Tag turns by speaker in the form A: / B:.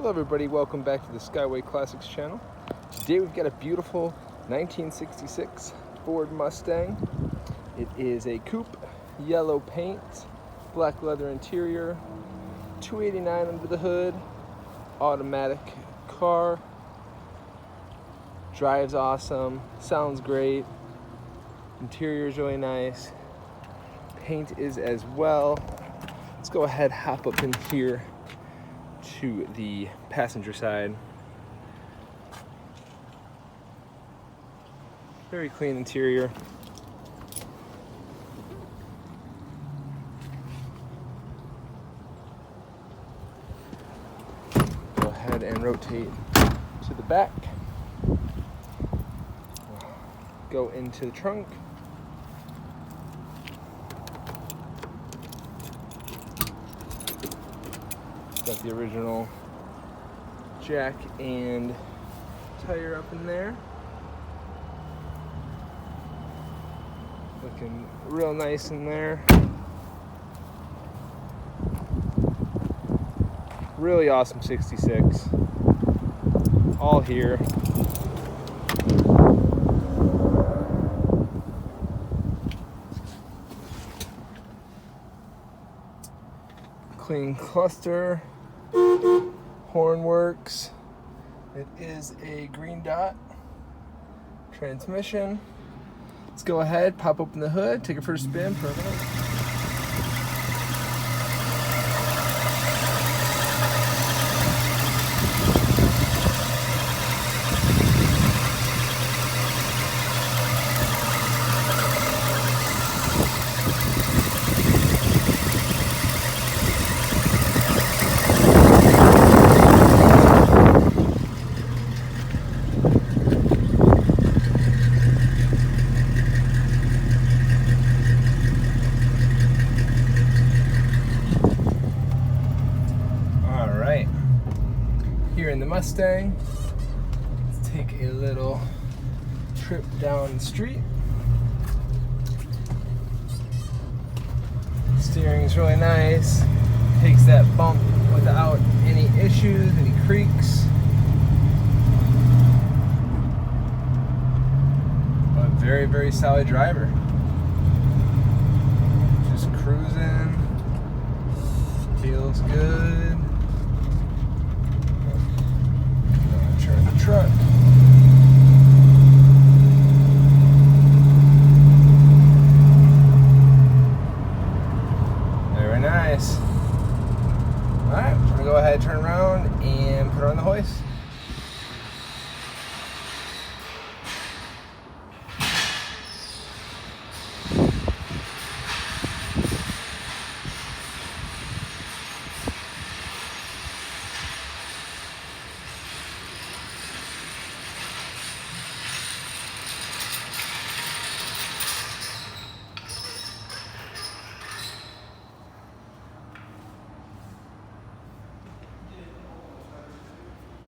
A: Hello everybody, welcome back to the Skyway Classics channel. Today we've got a beautiful 1966 Ford Mustang. It is a coupe, yellow paint, black leather interior, $289 under the hood, automatic car, drives awesome, sounds great, interior is really nice, paint is as well. Let's go ahead, hop up in here to the passenger side. Very clean interior. Go ahead and rotate to the back. Go into the trunk. Got the original jack and tire up in there. Looking real nice in there. Really awesome 66. All here. Clean cluster. Horn works. It is a green dot transmission. Let's go ahead, pop open the hood, take it for a spin for a minute. Here in the Mustang, let's take a little trip down the street. Steering is really nice, takes that bump without any issues, any creaks. A very, very solid driver. Just cruising, feels good. Turn the truck. Very nice. Alright, we're going to go ahead, turn around, and put her on the hoist.